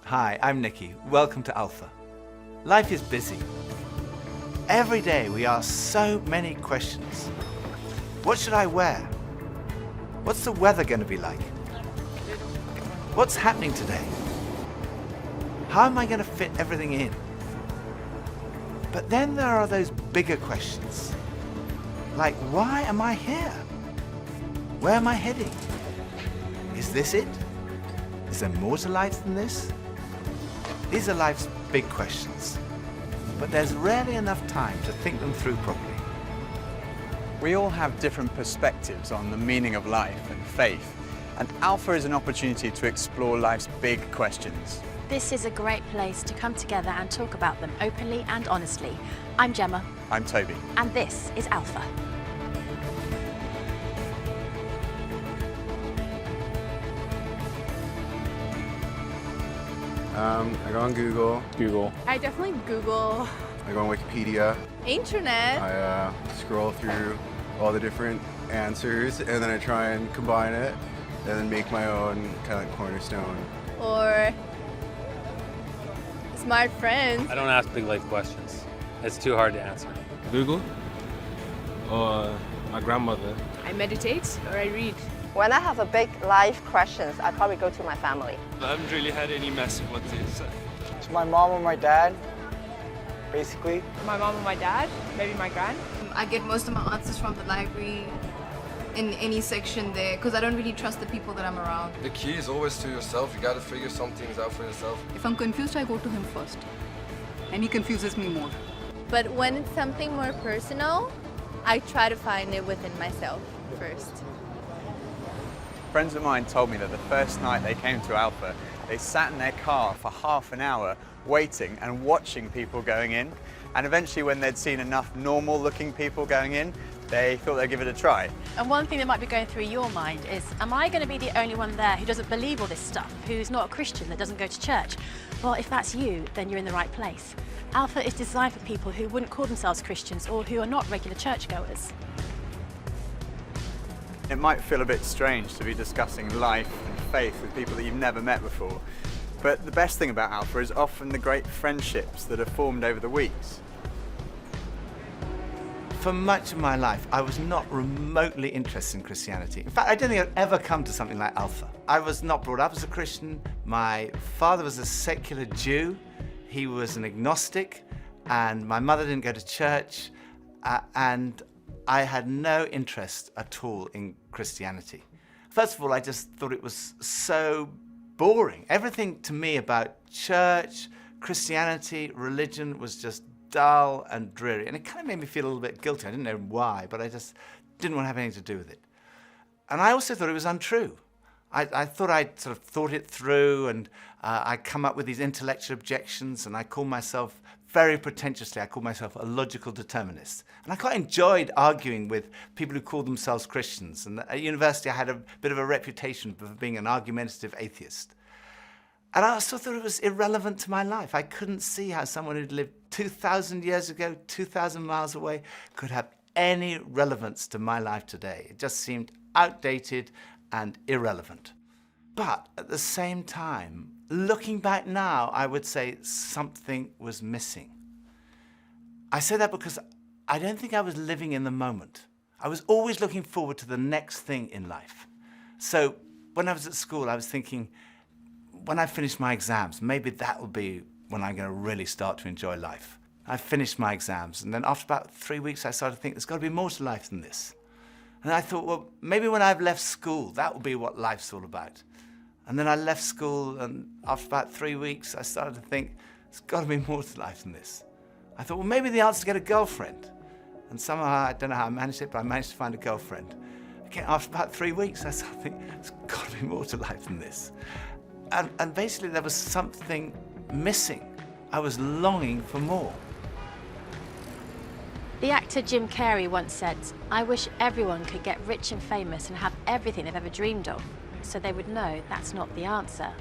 Hi, I'm Nicky. Welcome to Alpha. Life is busy. Every day we ask so many questions. What should I wear? What's the weather going to be like? What's happening today? How am I going to fit everything in? But then there are those bigger questions. Like, why am I here? Where am I heading? Is this it? Is there more to life than this? These are life's big questions, but there's rarely enough time to think them through properly. We all have different perspectives on the meaning of life and faith, and Alpha is an opportunity to explore life's big questions. This is a great place to come together and talk about them openly and honestly. I'm Gemma. I'm Toby. And this is Alpha. I go on Google. I definitely Google. I go on Wikipedia. Internet. I scroll through all the different answers and then I try and combine it and then make my own kind of like cornerstone. Or smart friends. I don't ask big life questions. It's too hard to answer. Google or my grandmother. I meditate or I read. When I have a big life questions, I probably go to my family. I haven't really had any mess of what they said. It's my mom or my dad, basically. My mom or my dad, maybe my grand. I get most of my answers from the library in any section there because I don't really trust the people that I'm around. The key is always to yourself. You got to figure some things out for yourself. If I'm confused, I go to him first. And he confuses me more. But when it's something more personal, I try to find it within myself first. Friends of mine told me that the first night they came to Alpha, they sat in their car for half an hour waiting and watching people going in. And eventually when they'd seen enough normal looking people going in, they thought they'd give it a try. And one thing that might be going through your mind is, am I going to be the only one there who doesn't believe all this stuff, who's not a Christian, that doesn't go to church? Well, if that's you, then you're in the right place. Alpha is designed for people who wouldn't call themselves Christians or who are not regular churchgoers. It might feel a bit strange to be discussing life and faith with people that you've never met before, but the best thing about Alpha is often the great friendships that are formed over the weeks. For much of my life, I was not remotely interested in Christianity. In fact, I don't think I'd ever come to something like Alpha. I was not brought up as a Christian. My father was a secular Jew. He was an agnostic, and my mother didn't go to church, and I had no interest at all in Christianity. First of all, I just thought it was so boring. Everything to me about church, Christianity, religion was just dull and dreary. And it kind of made me feel a little bit guilty. I didn't know why, but I just didn't want to have anything to do with it. And I also thought it was untrue. I thought I'd sort of thought it through, and I'd come up with these intellectual objections, and I called myself, very pretentiously, I called myself a logical determinist. And I quite enjoyed arguing with people who called themselves Christians. And at university, I had a bit of a reputation for being an argumentative atheist. And I also thought it was irrelevant to my life. I couldn't see how someone who'd lived 2,000 years ago, 2,000 miles away, could have any relevance to my life today. It just seemed outdated and irrelevant. But at the same time, looking back now, I would say something was missing. I say that because I don't think I was living in the moment. I was always looking forward to the next thing in life. So when I was at school, I was thinking, when I finish my exams, maybe that will be when I'm going to really start to enjoy life. I finished my exams, and then after about 3 weeks, I started to think there's got to be more to life than this. And I thought, well, maybe when I've left school, that will be what life's all about. And then I left school, and after about 3 weeks, I started to think, there's got to be more to life than this. I thought, well, maybe the answer is to get a girlfriend. And somehow, I don't know how I managed it, but I managed to find a girlfriend. Again, after about 3 weeks, I started to think, there's got to be more to life than this. And basically, there was something missing. I was longing for more. The actor Jim Carrey once said, "I wish everyone could get rich and famous and have everything they've ever dreamed of, so they would know that's not the answer."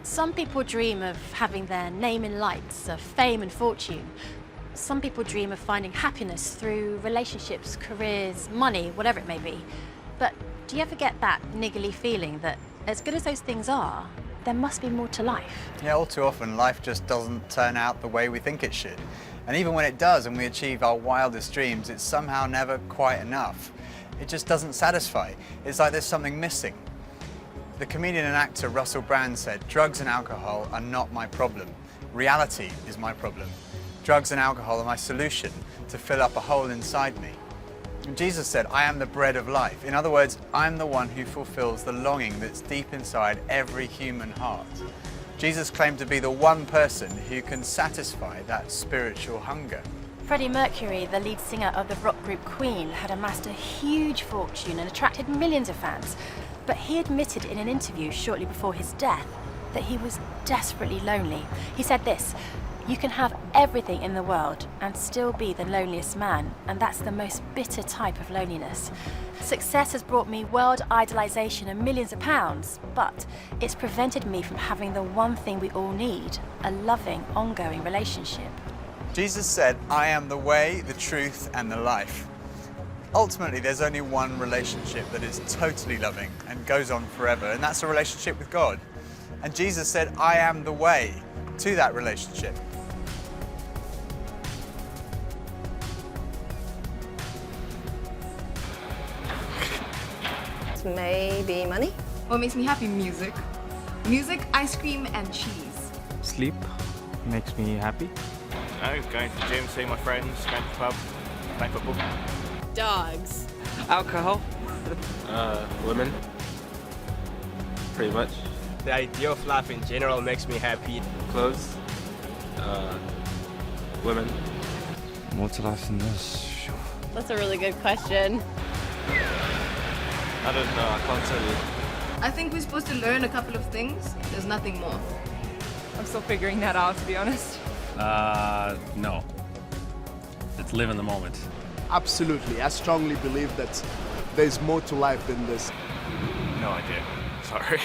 Some people dream of having their name in lights, of fame and fortune. Some people dream of finding happiness through relationships, careers, money, whatever it may be. But do you ever get that niggly feeling that as good as those things are, there must be more to life. Yeah, all too often life just doesn't turn out the way we think it should. And even when it does and we achieve our wildest dreams, it's somehow never quite enough. It just doesn't satisfy. It's like there's something missing. The comedian and actor Russell Brand said, "Drugs and alcohol are not my problem. Reality is my problem. Drugs and alcohol are my solution to fill up a hole inside me." And Jesus said, "I am the bread of life." In other words, I'm the one who fulfills the longing that's deep inside every human heart. Jesus claimed to be the one person who can satisfy that spiritual hunger. Freddie Mercury, the lead singer of the rock group Queen, had amassed a huge fortune and attracted millions of fans. But he admitted in an interview shortly before his death that he was desperately lonely. He said this, "You can have everything in the world and still be the loneliest man, and that's the most bitter type of loneliness. Success has brought me world idolization and millions of pounds, but it's prevented me from having the one thing we all need, a loving, ongoing relationship." Jesus said, "I am the way, the truth, and the life." Ultimately, there's only one relationship that is totally loving and goes on forever, and that's a relationship with God. And Jesus said, "I am the way to that relationship." Maybe money? What makes me happy? Music. Music, ice cream, and cheese. Sleep makes me happy. Going to the gym, seeing my friends, going to the pub, playing football. Dogs. Alcohol. Women. Pretty much. The idea of life in general makes me happy. Clothes. Women. More to life than this. That's a really good question. I don't know, I can't tell you. I think we're supposed to learn a couple of things. There's nothing more. I'm still figuring that out, to be honest. No. Let's live in the moment. Absolutely. I strongly believe that there's more to life than this. No idea. Sorry.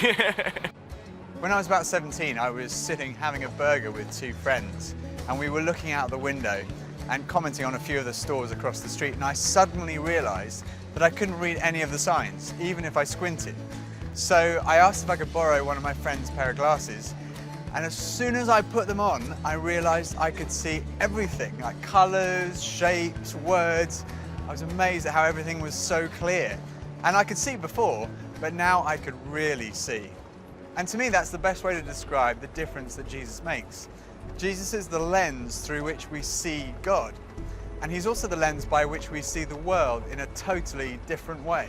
When I was about 17, I was sitting having a burger with two friends, and we were looking out the window and commenting on a few of the stores across the street, and I suddenly realized that I couldn't read any of the signs, even if I squinted. So I asked if I could borrow one of my friend's pair of glasses, and as soon as I put them on, I realized I could see everything, like colors, shapes, words. I was amazed at how everything was so clear. And I could see before, but now I could really see. And to me, that's the best way to describe the difference that Jesus makes. Jesus is the lens through which we see God. And he's also the lens by which we see the world in a totally different way.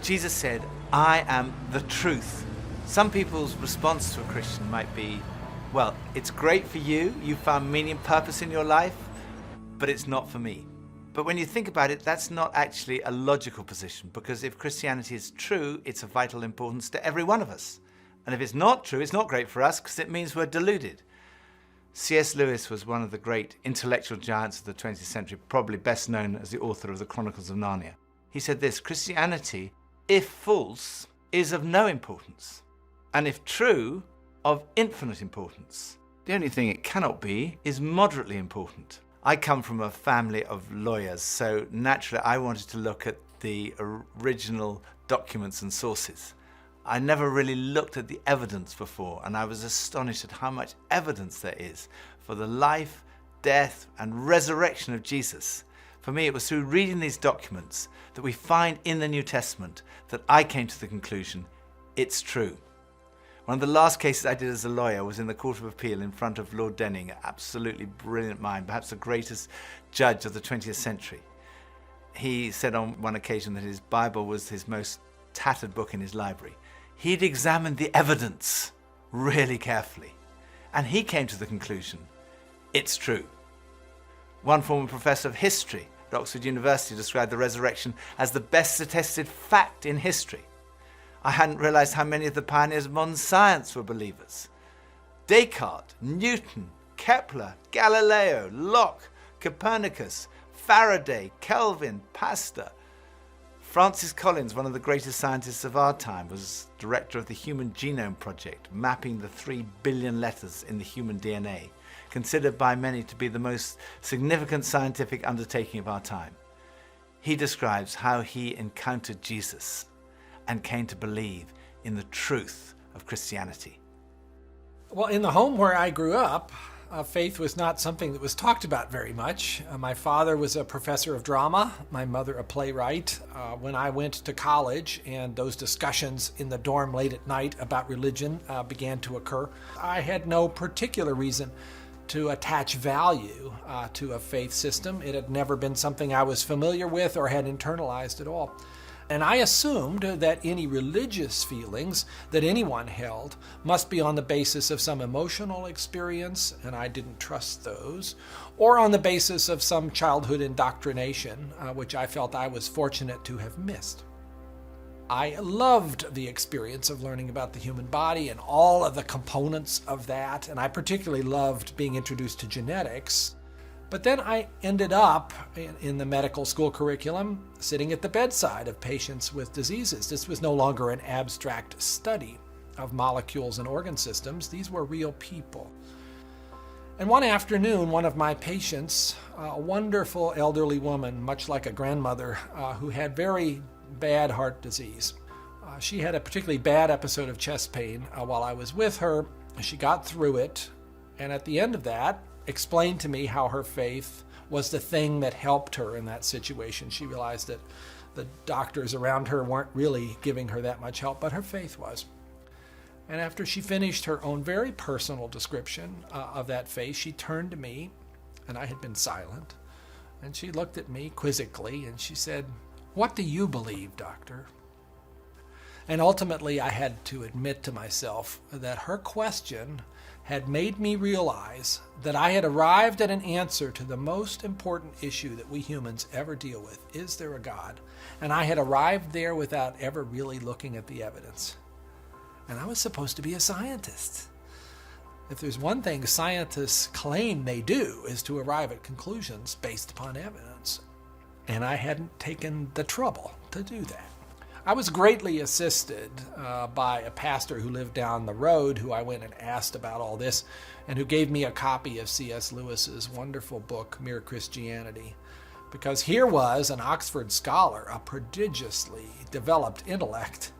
Jesus said, "I am the truth." Some people's response to a Christian might be, well, it's great for you, you found meaning and purpose in your life, but it's not for me. But when you think about it, that's not actually a logical position, because if Christianity is true, it's of vital importance to every one of us. And if it's not true, it's not great for us, because it means we're deluded. C.S. Lewis was one of the great intellectual giants of the 20th century, probably best known as the author of the Chronicles of Narnia. He said this, "Christianity, if false, is of no importance, and if true, of infinite importance. The only thing it cannot be is moderately important." I come from a family of lawyers, so naturally I wanted to look at the original documents and sources. I never really looked at the evidence before, and I was astonished at how much evidence there is for the life, death, and resurrection of Jesus. For me, it was through reading these documents that we find in the New Testament that I came to the conclusion, it's true. One of the last cases I did as a lawyer was in the Court of Appeal in front of Lord Denning, an absolutely brilliant mind, perhaps the greatest judge of the 20th century. He said on one occasion that his Bible was his most tattered book in his library. He'd examined the evidence really carefully, and he came to the conclusion, it's true. One former professor of history at Oxford University described the resurrection as the best attested fact in history. I hadn't realized how many of the pioneers of modern science were believers. Descartes, Newton, Kepler, Galileo, Locke, Copernicus, Faraday, Kelvin, Pasteur. Francis Collins, one of the greatest scientists of our time, was director of the Human Genome Project, mapping the 3 billion letters in the human DNA, considered by many to be the most significant scientific undertaking of our time. He describes how he encountered Jesus and came to believe in the truth of Christianity? Well, in the home where I grew up, faith was not something that was talked about very much. My father was a professor of drama, my mother a playwright. When I went to college and those discussions in the dorm late at night about religion began to occur, I had no particular reason to attach value to a faith system. It had never been something I was familiar with or had internalized at all. And I assumed that any religious feelings that anyone held must be on the basis of some emotional experience, and I didn't trust those, or on the basis of some childhood indoctrination, which I felt I was fortunate to have missed. I loved the experience of learning about the human body and all of the components of that, and I particularly loved being introduced to genetics. But then I ended up in the medical school curriculum sitting at the bedside of patients with diseases. This was no longer an abstract study of molecules and organ systems. These were real people. And one afternoon, one of my patients, a wonderful elderly woman, much like a grandmother, who had very bad heart disease. She had a particularly bad episode of chest pain while I was with her. She got through it, and at the end of that, explained to me how her faith was the thing that helped her in that situation. She realized that the doctors around her weren't really giving her that much help, but her faith was. And after she finished her own very personal description of that faith, she turned to me, and I had been silent, and she looked at me quizzically, and she said, "What do you believe, doctor?" And ultimately, I had to admit to myself that her question had made me realize that I had arrived at an answer to the most important issue that we humans ever deal with. Is there a God? And I had arrived there without ever really looking at the evidence. And I was supposed to be a scientist. If there's one thing scientists claim they do is to arrive at conclusions based upon evidence. And I hadn't taken the trouble to do that. I was greatly assisted by a pastor who lived down the road, who I went and asked about all this, and who gave me a copy of C.S. Lewis's wonderful book, Mere Christianity. Because here was an Oxford scholar, a prodigiously developed intellect,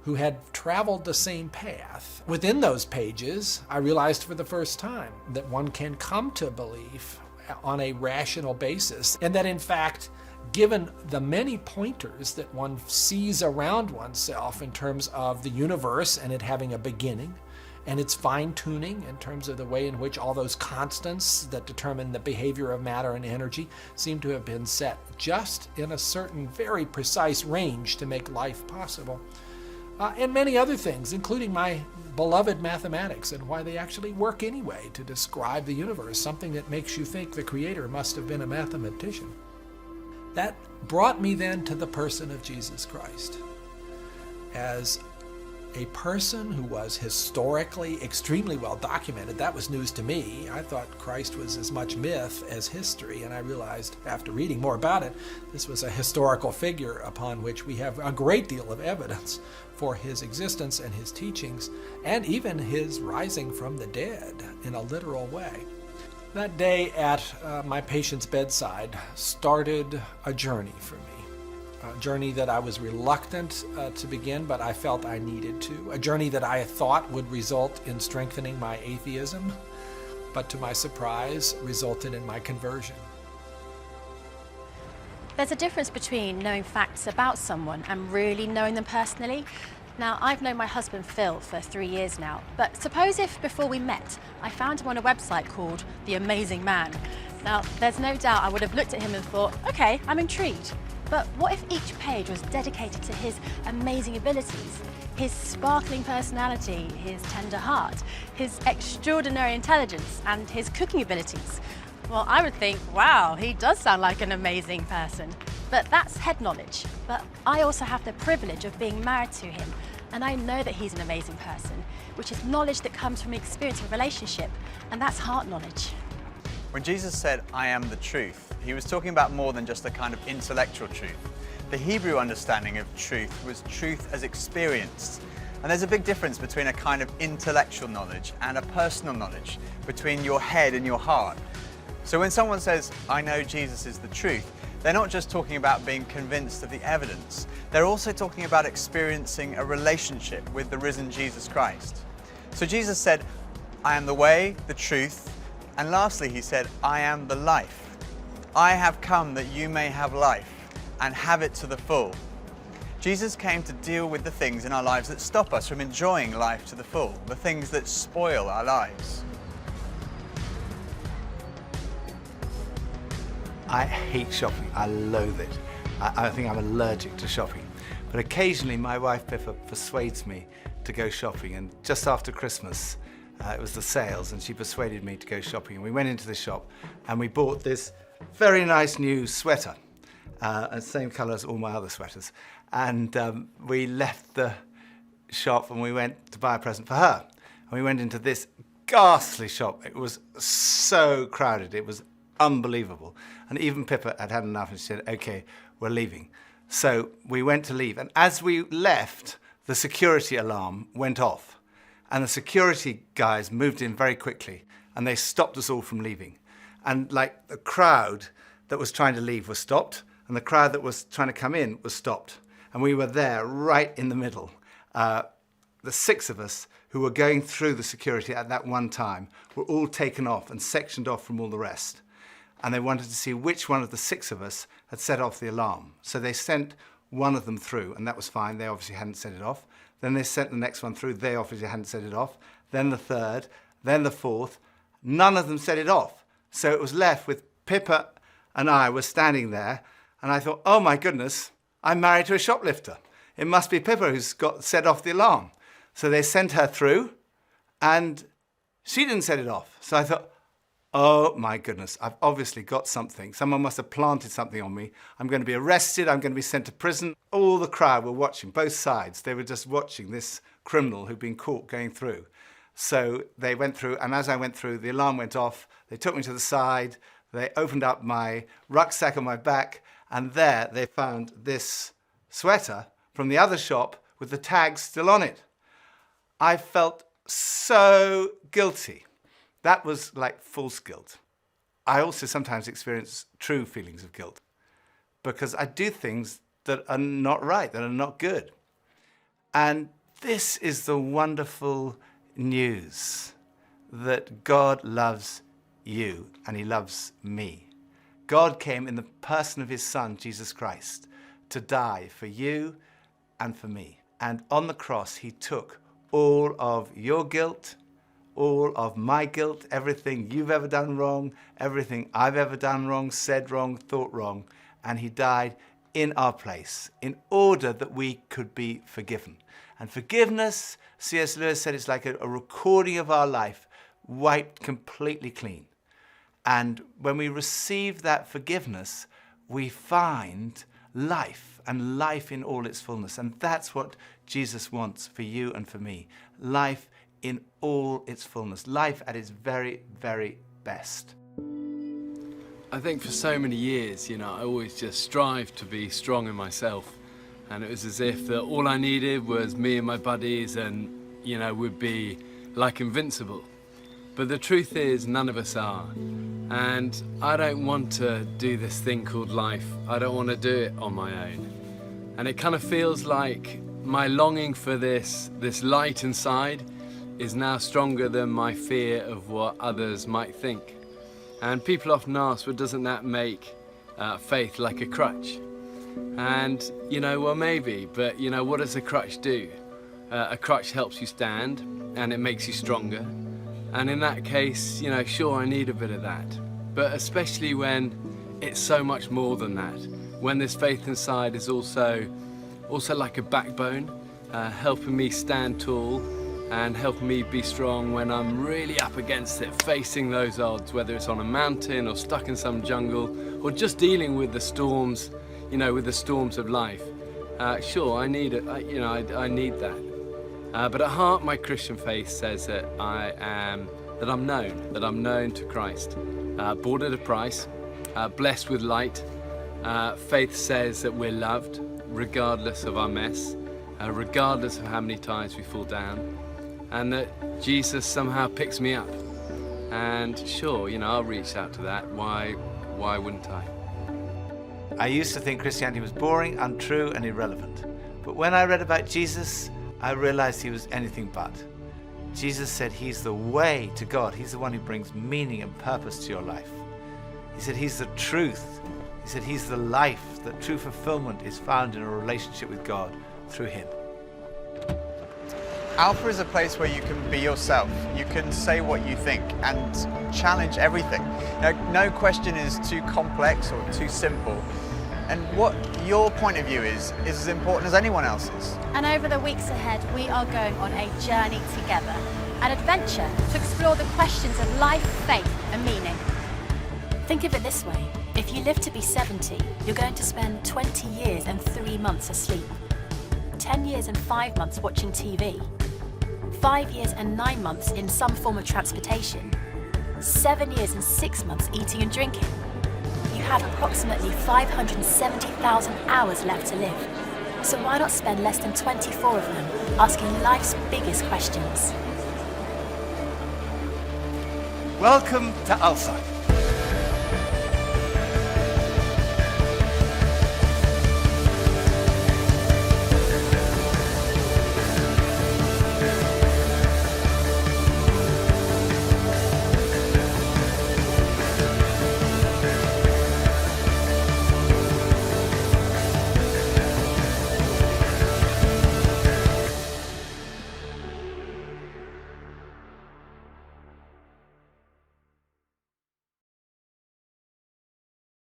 who had traveled the same path. Within those pages, I realized for the first time that one can come to belief on a rational basis, and that in fact, given the many pointers that one sees around oneself in terms of the universe and it having a beginning, and its fine-tuning in terms of the way in which all those constants that determine the behavior of matter and energy seem to have been set just in a certain very precise range to make life possible. And many other things, including my beloved mathematics and why they actually work anyway to describe the universe, something that makes you think the Creator must have been a mathematician. That brought me then to the person of Jesus Christ as a person who was historically extremely well documented. That was news to me. I thought Christ was as much myth as history, and I realized after reading more about it, this was a historical figure upon which we have a great deal of evidence for his existence and his teachings, and even his rising from the dead in a literal way. That day at my patient's bedside started a journey for me. A journey that I was reluctant to begin, but I felt I needed to. A journey that I thought would result in strengthening my atheism, but to my surprise, resulted in my conversion. There's a difference between knowing facts about someone and really knowing them personally. Now, I've known my husband Phil for 3 years now, but suppose if before we met, I found him on a website called The Amazing Man. Now, there's no doubt I would have looked at him and thought, okay, I'm intrigued. But what if each page was dedicated to his amazing abilities, his sparkling personality, his tender heart, his extraordinary intelligence, and his cooking abilities? Well, I would think, wow, he does sound like an amazing person. But that's head knowledge. But I also have the privilege of being married to him, and I know that he's an amazing person, which is knowledge that comes from experience of relationship, and that's heart knowledge. When Jesus said, "I am the truth," he was talking about more than just a kind of intellectual truth. The Hebrew understanding of truth was truth as experienced. And there's a big difference between a kind of intellectual knowledge and a personal knowledge, between your head and your heart. So when someone says, "I know Jesus is the truth," they're not just talking about being convinced of the evidence, they're also talking about experiencing a relationship with the risen Jesus Christ. So Jesus said, I am the way, the truth, and lastly he said, I am the life. I have come that you may have life and have it to the full. Jesus came to deal with the things in our lives that stop us from enjoying life to the full, the things that spoil our lives. I hate shopping. I loathe it. I think I'm allergic to shopping. But occasionally my wife Pippa persuades me to go shopping, and just after Christmas it was the sales and she persuaded me to go shopping, and we went into the shop and we bought this very nice new sweater, same colour as all my other sweaters, and we left the shop and we went to buy a present for her, and we went into this ghastly shop. It was so crowded, it was unbelievable, and even Pippa had had enough and she said, okay, we're leaving. So we went to leave, and as we left, the security alarm went off, and the security guys moved in very quickly and they stopped us all from leaving. And like the crowd that was trying to leave was stopped, and the crowd that was trying to come in was stopped. And we were there right in the middle. The 6 of us who were going through the security at that one time were all taken off and sectioned off from all the rest. And they wanted to see which one of the 6 of us had set off the alarm. So they sent one of them through, and that was fine. They obviously hadn't set it off. Then they sent the next one through. They obviously hadn't set it off. Then the 3rd, then the 4th. None of them set it off. So it was left with Pippa and I were standing there, and I thought, oh my goodness, I'm married to a shoplifter. It must be Pippa who's got set off the alarm. So they sent her through, and she didn't set it off. So I thought, oh my goodness, I've obviously got something. Someone must have planted something on me. I'm going to be arrested. I'm going to be sent to prison. All the crowd were watching, both sides. They were just watching this criminal who'd been caught going through. So they went through, and as I went through, the alarm went off. They took me to the side. They opened up my rucksack on my back, and there they found this sweater from the other shop with the tag still on it. I felt so guilty. That was like false guilt. I also sometimes experience true feelings of guilt because I do things that are not right, that are not good. And this is the wonderful news that God loves you and he loves me. God came in the person of his Son, Jesus Christ, to die for you and for me. And on the cross, he took all of your guilt, all of my guilt, everything you've ever done wrong, everything I've ever done wrong, said wrong, thought wrong, and he died in our place in order that we could be forgiven. And forgiveness, C.S. Lewis said, it's like a recording of our life wiped completely clean. And when we receive that forgiveness, we find life, and life in all its fullness. And that's what Jesus wants for you and for me. Life in all its fullness. Life at its very, very best. I think for so many years, I always just strived to be strong in myself. And it was as if that all I needed was me and my buddies and, we'd be like invincible. But the truth is, none of us are. And I don't want to do this thing called life. I don't want to do it on my own. And it kind of feels like my longing for this light inside is now stronger than my fear of what others might think. And people often ask, well, doesn't that make faith like a crutch? And, well, maybe, but, what does a crutch do? A crutch helps you stand, and it makes you stronger. And in that case, sure, I need a bit of that. But especially when it's so much more than that. When this faith inside is also like a backbone, helping me stand tall and helping me be strong when I'm really up against it, facing those odds, whether it's on a mountain or stuck in some jungle or just dealing with the storms, with the storms of life. Sure, I need it, I need that. But at heart, my Christian faith says that I'm known to Christ. Bought at a price, blessed with light. Faith says that we're loved, regardless of our mess, regardless of how many times we fall down, and that Jesus somehow picks me up. And sure, I'll reach out to that. Why wouldn't I? I used to think Christianity was boring, untrue, and irrelevant. But when I read about Jesus, I realized he was anything but. Jesus said he's the way to God. He's the one who brings meaning and purpose to your life. He said he's the truth. He said he's the life, that true fulfillment is found in a relationship with God through him. Alpha is a place where you can be yourself. You can say what you think and challenge everything. No question is too complex or too simple. And what your point of view is as important as anyone else's. And over the weeks ahead, we are going on a journey together, an adventure to explore the questions of life, faith, and meaning. Think of it this way. If you live to be 70, you're going to spend 20 years and 3 months asleep, 10 years and 5 months watching TV, 5 years and 9 months in some form of transportation, 7 years and 6 months eating and drinking. You have approximately 570,000 hours left to live. So why not spend less than 24 of them asking life's biggest questions? Welcome to Alpha.